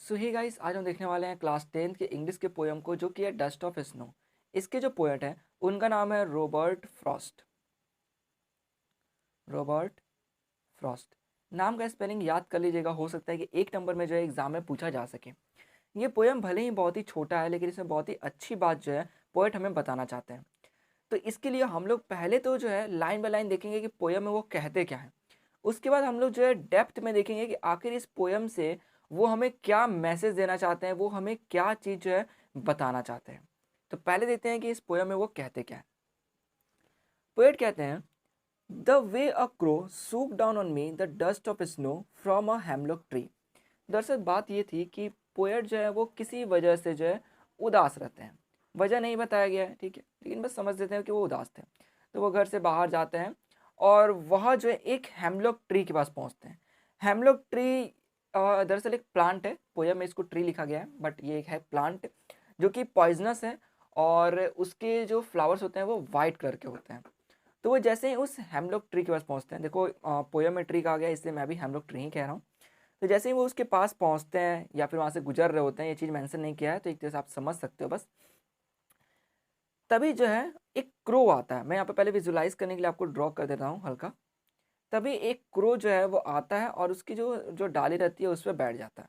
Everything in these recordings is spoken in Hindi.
सो ही गाइस, आज हम देखने वाले हैं क्लास 10th के इंग्लिश के पोयम को, जो कि है डस्ट ऑफ स्नो। इसके जो पोएट हैं उनका नाम है रॉबर्ट फ्रॉस्ट। रॉबर्ट फ्रॉस्ट नाम का स्पेलिंग याद कर लीजिएगा, हो सकता है कि एक नंबर में जो है एग्जाम में पूछा जा सके। ये पोयम भले ही बहुत ही छोटा है, लेकिन इसमें बहुत ही अच्छी बात जो है पोएट हमें बताना चाहते हैं। तो इसके लिए हम लोग पहले तो जो है लाइन बाय लाइन देखेंगे कि पोयम में वो कहते क्या है। उसके बाद हम लोग जो है डेप्थ में देखेंगे कि आखिर इस पोयम से वो हमें क्या मैसेज देना चाहते हैं, वो हमें क्या चीज़ जो है बताना चाहते हैं। तो पहले देखते हैं कि इस पोयम में वो कहते क्या है। पोएट कहते हैं, the way a crow soup down on me the dust of snow from a hemlock tree. दरअसल बात ये थी कि पोएट जो है वो किसी वजह से जो है उदास रहते हैं। वजह नहीं बताया गया है, ठीक है, लेकिन बस समझ लेते हैं कि वो उदास थे। तो वो घर से बाहर जाते हैं और वहाँ जो है एक हेमलॉक ट्री के पास पहुँचते हैं। हेमलॉक ट्री दरअसल एक प्लांट है, पोयम में इसको ट्री लिखा गया है, बट ये एक है प्लांट जो कि पॉइजनस है। और उसके जो फ्लावर्स होते हैं वो वाइट कलर के होते हैं। तो वो जैसे ही उस हेमलॉक ट्री के पास पहुँचते हैं, देखो पोयम में ट्री कहा गया, इसलिए मैं भी हेमलॉक ट्री ही कह रहा हूँ। तो जैसे ही वो उसके पास पहुंचते हैं या फिर वहां से गुजर रहे होते हैं, ये चीज़ मेंशन नहीं किया है तो एक तरह से आप समझ सकते हो बस। तभी जो है एक क्रो आता है। मैं यहाँ पे पहले विजुलाइज करने के लिए आपको ड्रॉ कर देता हूँ हल्का। तभी एक क्रो जो है वो आता है और उसकी जो जो डाली रहती है उस पर बैठ जाता है।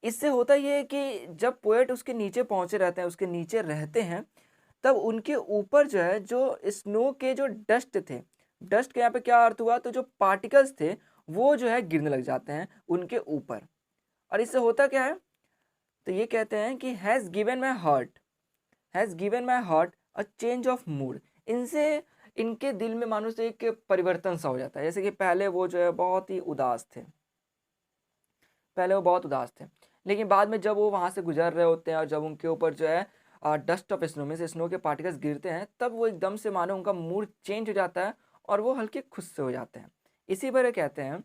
इससे होता ये है कि जब पोएट उसके नीचे पहुंचे रहते हैं, उसके नीचे रहते हैं, तब उनके ऊपर जो है जो स्नो के जो डस्ट थे, डस्ट के यहाँ पे क्या अर्थ हुआ, तो जो पार्टिकल्स थे वो जो है गिरने लग जाते हैं उनके ऊपर। और इससे होता क्या है, तो ये कहते हैं कि has given my heart a change of mood. इनसे इनके दिल में मानो से एक परिवर्तन सा हो जाता है। जैसे कि पहले वो जो है बहुत ही उदास थे, पहले वो बहुत उदास थे, लेकिन बाद में जब वो वहाँ से गुजर रहे होते हैं और जब उनके ऊपर जो है डस्ट ऑफ स्नो में से स्नो के पार्टिकल्स गिरते हैं, तब वो एकदम से मानो उनका मूड चेंज हो जाता है और वो हल्के खुश से हो जाते हैं। इसी पर कहते हैं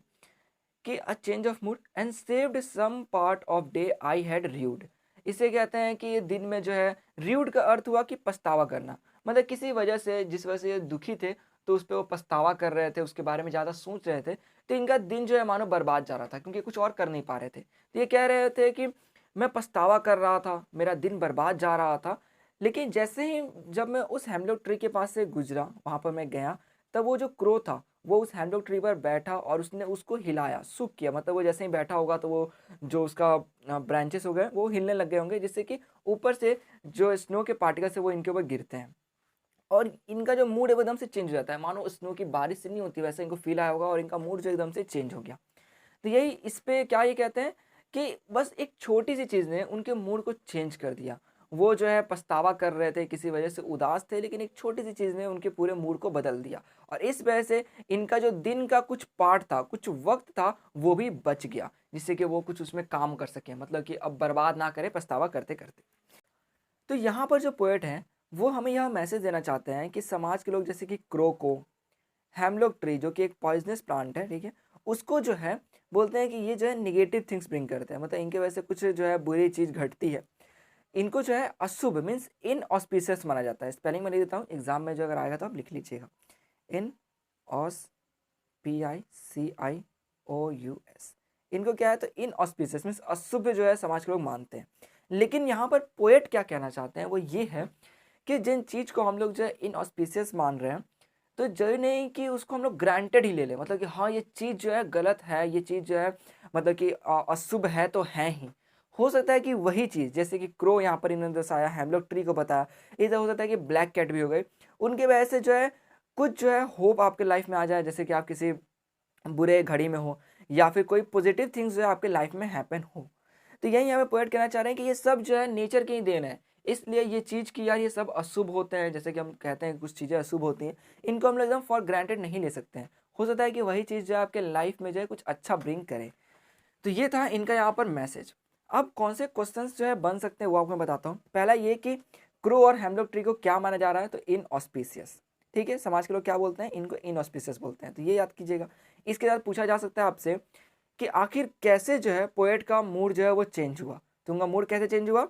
कि a change of mood and saved some part of day I had rued. इसे कहते हैं कि ये दिन में जो है, र्यूड का अर्थ हुआ कि पछतावा करना, मतलब किसी वजह से, जिस वजह से ये दुखी थे तो उस पर वो पछतावा कर रहे थे, उसके बारे में ज़्यादा सोच रहे थे। तो इनका दिन जो है मानो बर्बाद जा रहा था, क्योंकि कुछ और कर नहीं पा रहे थे। तो ये कह रहे थे कि मैं पछतावा कर रहा था, मेरा दिन बर्बाद जा रहा था। लेकिन जैसे ही जब मैं उस हेमलॉक ट्री के पास से गुजरा, वहाँ पर मैं गया, तब वो जो क्रो था वो उस हैमलॉक ट्री पर बैठा और उसने उसको हिलाया, सूक किया। मतलब वो जैसे ही बैठा होगा तो वो जो उसका ब्रांचेस हो गए वो हिलने लग गए होंगे, जिससे कि ऊपर से जो स्नो के पार्टिकल्स है वो इनके ऊपर गिरते हैं और इनका जो मूड है वो एकदम से चेंज हो जाता है। मानो स्नो की बारिश से नहीं होती, वैसे इनको फील आया होगा और इनका मूड जो एकदम से चेंज हो गया। तो यही इस पे क्या ये कहते हैं कि बस एक छोटी सी चीज़ ने उनके मूड को चेंज कर दिया। वो जो है पछतावा कर रहे थे, किसी वजह से उदास थे, लेकिन एक छोटी सी चीज़ ने उनके पूरे मूड को बदल दिया और इस वजह से इनका जो दिन का कुछ पार्ट था, कुछ वक्त था, वो भी बच गया, जिससे कि वो कुछ उसमें काम कर सके, मतलब कि अब बर्बाद ना करें पछतावा करते करते। तो यहाँ पर जो पोएट हैं वो हमें यह मैसेज देना चाहते हैं कि समाज के लोग, जैसे कि क्रो को, हेमलॉक ट्री जो कि एक पॉइजनस प्लांट है, ठीक है, उसको जो है बोलते हैं कि ये जो है निगेटिव थिंग्स ब्रिंग करते हैं, मतलब इनके वजह से कुछ जो है बुरी चीज़ घटती है। इनको जो है अशुभ मीन्स इन ऑस्पिशियस माना जाता है। स्पेलिंग में लिख देता हूँ, एग्जाम में जो अगर आएगा तो आप लिख लीजिएगा। Inauspicious. इनको क्या है, तो इन ऑस्पिशियस मीन्स अशुभ जो है समाज के लोग मानते हैं। लेकिन यहाँ पर पोएट क्या कहना चाहते हैं वो ये है कि जिन चीज़ को हम लोग जो है इन ऑस्पिशियस मान रहे हैं, तो जो नहीं कि उसको हम लोग ग्रांटेड ही ले लें, मतलब कि हाँ ये चीज़ जो है गलत है, ये चीज़ जो है मतलब कि अशुभ है तो है ही। हो सकता है कि वही चीज़, जैसे कि क्रो यहाँ पर इन्होंने दर्शाया, हेमलॉक ट्री को बताया, इधर हो सकता है कि ब्लैक कैट भी हो गई। उनकी वजह से जो है कुछ जो है होप आपके लाइफ में आ जाए, जैसे कि आप किसी बुरे घड़ी में हो या फिर कोई पॉजिटिव थिंग्स जो है आपके लाइफ में हैपन हो। तो यही हमें पोएट कहना चाह रहे हैं कि ये सब जो है नेचर की ही देन है। इसलिए ये चीज़ की यार ये सब अशुभ होते हैं, जैसे कि हम कहते हैं कुछ चीज़ें अशुभ होती हैं, इनको हम लोग एकदम फॉर ग्रांटेड नहीं ले सकते हैं। हो सकता है कि वही चीज़ जो है आपके लाइफ में जो है कुछ अच्छा ब्रिंग करे। तो ये था इनका यहाँ पर मैसेज। अब कौन से क्वेश्चंस जो है बन सकते हैं वो आपको मैं बताता हूँ। पहला ये कि क्रो और हेमलॉक ट्री को क्या माना जा रहा है, तो इन ऑस्पिशियस, ठीक है, समाज के लोग क्या बोलते हैं, इनको इन ऑस्पिशियस बोलते हैं, तो ये याद कीजिएगा। इसके बाद पूछा जा सकता है आपसे कि आखिर कैसे जो है पोएट का मूड जो है वो चेंज हुआ। तो उनका मूड कैसे चेंज हुआ,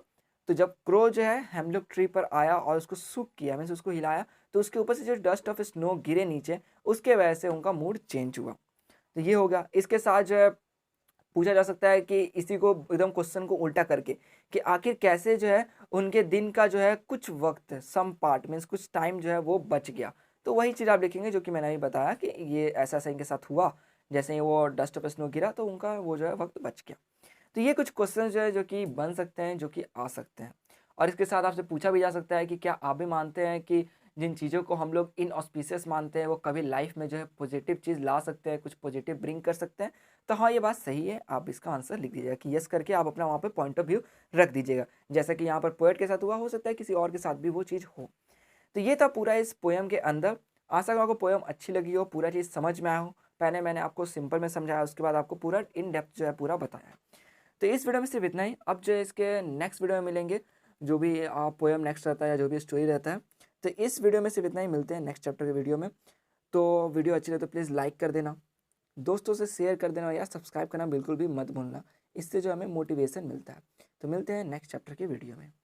तो जब क्रो जो है हेमलॉक ट्री पर आया और उसको सूक किया, मीन्स उसको हिलाया, तो उसके ऊपर से जो डस्ट ऑफ स्नो गिरे नीचे, उसके वजह से उनका मूड चेंज हुआ। तो ये होगा। इसके साथ जो है पूछा जा सकता है कि इसी को एकदम क्वेश्चन को उल्टा करके कि आखिर कैसे जो है उनके दिन का जो है कुछ वक्त सम पार्ट मीन्स कुछ टाइम जो है वो बच गया। तो वही चीज़ आप लिखेंगे जो कि मैंने अभी बताया कि ये ऐसा ऐसा इनके साथ हुआ, जैसे ही वो डस्ट पे स्नो गिरा तो उनका वो जो है वक्त बच गया। तो ये कुछ क्वेश्चन जो है जो कि बन सकते हैं, जो कि आ सकते हैं। और इसके साथ आपसे पूछा भी जा सकता है कि क्या आप भी मानते हैं कि जिन चीज़ों को हम लोग इनऑस्पिशियस मानते हैं वो कभी लाइफ में जो है पॉजिटिव चीज़ ला सकते हैं, कुछ पॉजिटिव ब्रिंग कर सकते हैं। तो हाँ, ये बात सही है। आप इसका आंसर लिख दीजिएगा कि यस करके आप अपना वहाँ पे पॉइंट ऑफ व्यू रख दीजिएगा। जैसा कि यहाँ पर पोएट के साथ हुआ, हो सकता है किसी और के साथ भी वो चीज़ हो। तो ये था पूरा इस पोएम के अंदर। आशा करूँ आपको पोएम अच्छी लगी हो, पूरा चीज़ समझ में आया हो। पहले मैंने आपको सिंपल में समझाया, उसके बाद आपको पूरा इन डेप्थ जो है पूरा बताया। तो इस वीडियो में सिर्फ इतना ही। अब जो है इसके नेक्स्ट वीडियो में मिलेंगे, जो भी पोएम नेक्स्ट रहता है या जो भी स्टोरी रहता है। तो इस वीडियो में सिर्फ इतना ही, मिलते हैं नेक्स्ट चैप्टर के वीडियो में। तो वीडियो अच्छी लगे तो प्लीज़ लाइक कर देना, दोस्तों से शेयर कर देना, या सब्सक्राइब करना बिल्कुल भी मत भूलना। इससे जो हमें मोटिवेशन मिलता है। तो मिलते हैं नेक्स्ट चैप्टर के वीडियो में।